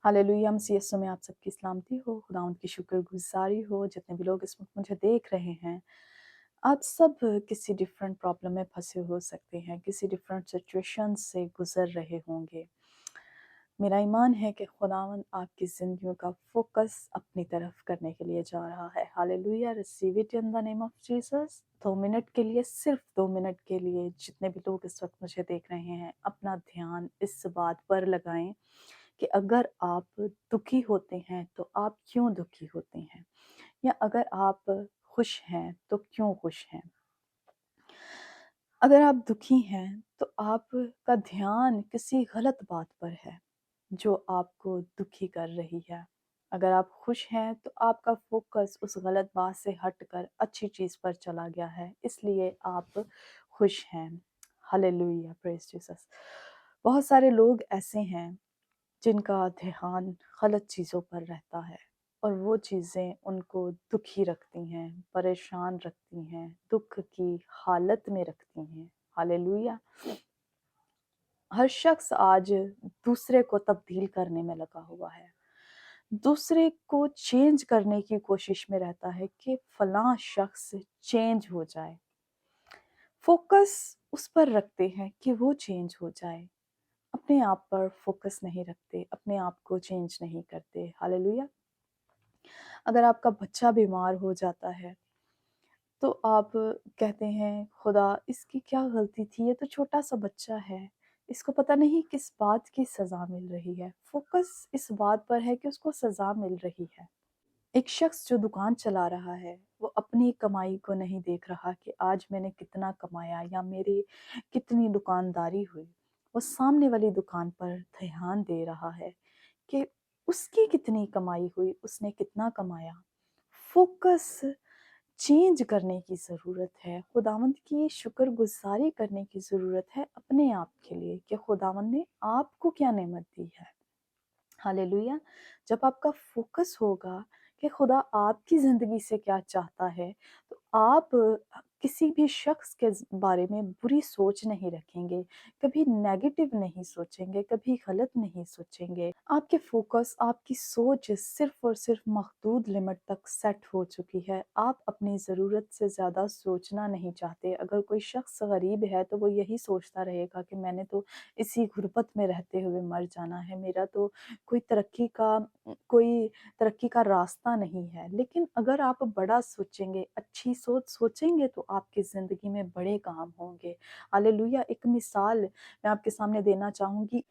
Hallelujah, मसीह यीशु में आप सबकी सलामती हो, खुदावंद की शुक्रगुज़ारी हो, जितने भी लोग इस वक़्त मुझे देख रहे हैं। आप सब किसी डिफरेंट प्रॉब्लम में फँसे हो सकते हैं, किसी डिफरेंट सिचुएशन से गुज़र रहे होंगे। मेरा ईमान है कि खुदावंद आपकी ज़िंदगियों का फ़ोकस अपनी तरफ करने के लिए जा रहा है। Hallelujah, receive it in the name of Jesus. 2 minute के लिए, सिर्फ 2 मिनट के लिए जितने भी लोग इस वक़्त मुझे देख रहे हैं, अपना ध्यान इस बात पर लगाएँ कि अगर आप दुखी होते हैं तो आप क्यों दुखी होते हैं, या अगर आप खुश हैं तो क्यों खुश हैं। अगर आप दुखी हैं तो आपका ध्यान किसी गलत बात पर है जो आपको दुखी कर रही है। अगर आप खुश हैं तो आपका फोकस उस गलत बात से हटकर अच्छी चीज़ पर चला गया है, इसलिए आप खुश हैं। Hallelujah, praise Jesus. बहुत सारे लोग ऐसे हैं जिनका ध्यान गलत चीज़ों पर रहता है और वो चीज़ें उनको दुखी रखती हैं, परेशान रखती हैं, दुख की हालत में रखती हैं। हालेलुया। हर शख्स आज दूसरे को तब्दील करने में लगा हुआ है। दूसरे को चेंज करने की कोशिश में रहता है कि फलां शख्स चेंज हो जाए। फोकस उस पर रखते हैं कि वो चेंज हो जाए। अपने आप पर फोकस नहीं रखते, अपने आप को चेंज नहीं करते। हालेलुया। अगर आपका बच्चा बीमार हो जाता है तो आप कहते हैं खुदा इसकी क्या गलती थी, ये तो छोटा सा बच्चा है, इसको पता नहीं किस बात की सज़ा मिल रही है। फोकस इस बात पर है कि उसको सज़ा मिल रही है। एक शख्स जो दुकान चला रहा है, वो अपनी कमाई को नहीं देख रहा कि आज मैंने कितना कमाया या मेरी कितनी दुकानदारी हुई। वो सामने वाली दुकान पर ध्यान दे रहा है कि उसकी कितनी कमाई हुई, उसने कितना कमाया। फोकस चेंज करने की ज़रूरत है। खुदावंद की शुक्रगुज़ारी करने की ज़रूरत है अपने आप के लिए कि खुदावंद ने आपको क्या नेमत दी है। हालेलुया। जब आपका फोकस होगा कि खुदा आपकी ज़िंदगी से क्या चाहता है, तो आप किसी भी शख्स के बारे में बुरी सोच नहीं रखेंगे, कभी नेगेटिव नहीं सोचेंगे, कभी गलत नहीं सोचेंगे। आपके फोकस, आपकी सोच सिर्फ़ और सिर्फ़ महदूद लिमिट तक सेट हो चुकी है। आप अपनी ज़रूरत से ज़्यादा सोचना नहीं चाहते। अगर कोई शख्स गरीब है तो वो यही सोचता रहेगा कि मैंने तो इसी गुर्बत में रहते हुए मर जाना है, मेरा तो कोई तरक्की का रास्ता नहीं है। लेकिन अगर आप बड़ा सोचेंगे, अच्छी सोच सोचेंगे तो आपकी ज़िंदगी में बड़े काम होंगे। हालेलुया। एक मिसाल मैं आपके सामने देना चाहूँगी।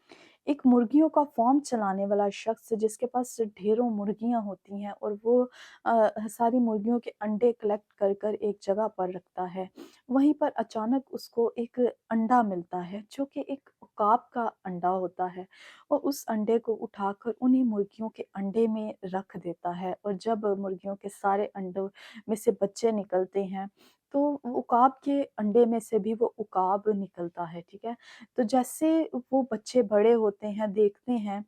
एक मुर्गियों का फ़ार्म चलाने वाला शख्स जिसके पास ढेरों मुर्गियाँ होती हैं और वो सारी मुर्गियों के अंडे कलेक्ट कर कर एक जगह पर रखता है। वहीं पर अचानक उसको एक अंडा मिलता है जो कि एक उकाब का अंडा होता है, और उस अंडे को उठाकर उन्हीं मुर्गियों के अंडे में रख देता है, और जब मुर्गियों के सारे अंडों में से बच्चे निकलते हैं तो उकाब के अंडे में से भी वो उकाब निकलता है, ठीक है। तो जैसे वो बच्चे बड़े होते हैं, देखते हैं,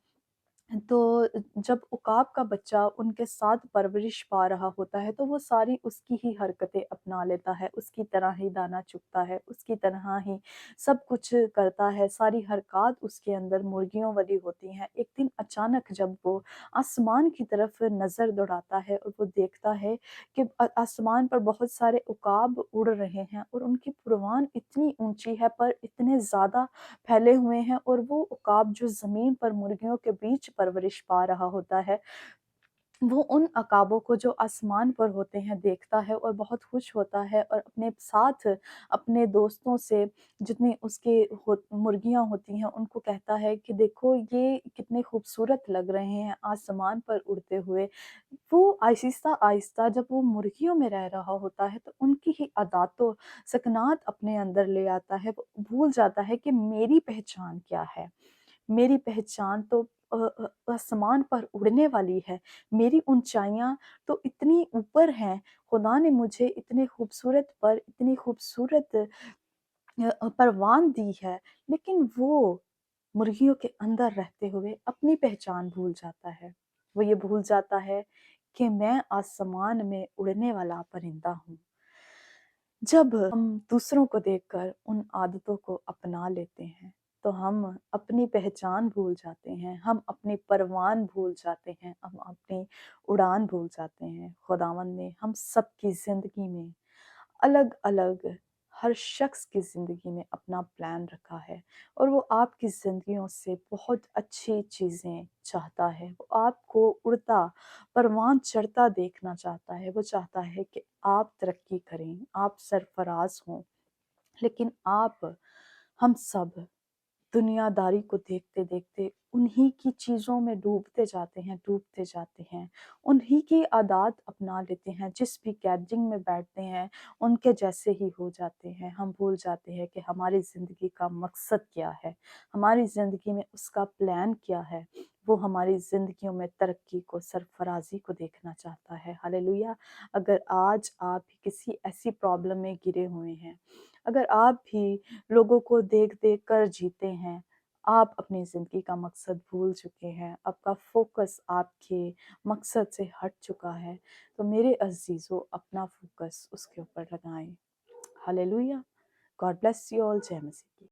तो जब उकाब का बच्चा उनके साथ परवरिश पा रहा होता है तो वो सारी उसकी ही हरकतें अपना लेता है, उसकी तरह ही दाना चुगता है, उसकी तरह ही सब कुछ करता है, सारी हरकत उसके अंदर मुर्गियों वाली होती हैं। एक दिन अचानक जब वो आसमान की तरफ नज़र दौड़ाता है और वो देखता है कि आसमान पर बहुत सारे उकाब उड़ रहे हैं और उनकी परवान इतनी ऊंची है पर इतने ज़्यादा फैले हुए हैं, और वो उकाब जो ज़मीन पर मुर्गियों के बीच परवरिश पा रहा होता है, वो उन अकाबों को जो आसमान पर होते हैं देखता है और बहुत खुश होता है, और अपने साथ अपने दोस्तों से जितनी उसके मुर्गियाँ होती हैं उनको कहता है कि देखो ये कितने खूबसूरत लग रहे हैं आसमान पर उड़ते हुए। वो आहिस्ता-आहिस्ता जब वो मुर्गियों में रह रहा होता है तो उनकी ही अदातो सकनात अपने अंदर ले आता है। वो भूल जाता है कि मेरी पहचान क्या है? मेरी पहचान तो आसमान पर उड़ने वाली है। मेरी ऊँचाइयाँ तो इतनी ऊपर हैं। खुदा ने मुझे इतनी खूबसूरत परवान दी है। लेकिन वो मुर्गियों के अंदर रहते हुए अपनी पहचान भूल जाता है। वो ये भूल जाता है कि मैं आसमान में उड़ने वाला परिंदा हूँ। जब हम दूसरों को देखकर उन आदतों को अपना लेते हैं, تو ہم اپنی پہچان بھول جاتے ہیں، ہم اپنی پروان بھول جاتے ہیں، ہم اپنی اڑان بھول جاتے ہیں۔ خداوند نے ہم سب کی زندگی میں الگ الگ، ہر شخص کی زندگی میں اپنا پلان رکھا ہے، اور وہ آپ کی زندگیوں سے بہت اچھی چیزیں چاہتا ہے۔ وہ آپ کو اڑتا پروان چڑھتا دیکھنا چاہتا ہے، وہ چاہتا ہے کہ آپ ترقی کریں، آپ سرفراز ہوں، لیکن آپ، ہم سب دنیا داری کو دیکھتے دیکھتے انہی کی چیزوں میں ڈوبتے جاتے ہیں، انہی کی عادات اپنا لیتے ہیں، جس بھی گیدرنگ میں بیٹھتے ہیں ان کے جیسے ہی ہو جاتے ہیں۔ ہم بھول جاتے ہیں کہ ہماری زندگی کا مقصد کیا ہے، ہماری زندگی میں اس کا پلان کیا ہے۔ وہ ہماری زندگیوں میں ترقی کو، سرفرازی کو دیکھنا چاہتا ہے۔ ہاللیلویا۔ اگر آج آپ کسی ایسی پرابلم میں گرے ہوئے ہیں، اگر آپ بھی لوگوں کو دیکھ دیکھ کر جیتے ہیں، آپ اپنی زندگی کا مقصد بھول چکے ہیں، آپ کا فوکس آپ کے مقصد سے ہٹ چکا ہے، تو میرے عزیزو اپنا فوکس اس کے اوپر لگائیں۔ Hallelujah. God bless you all. جے مسیح کی۔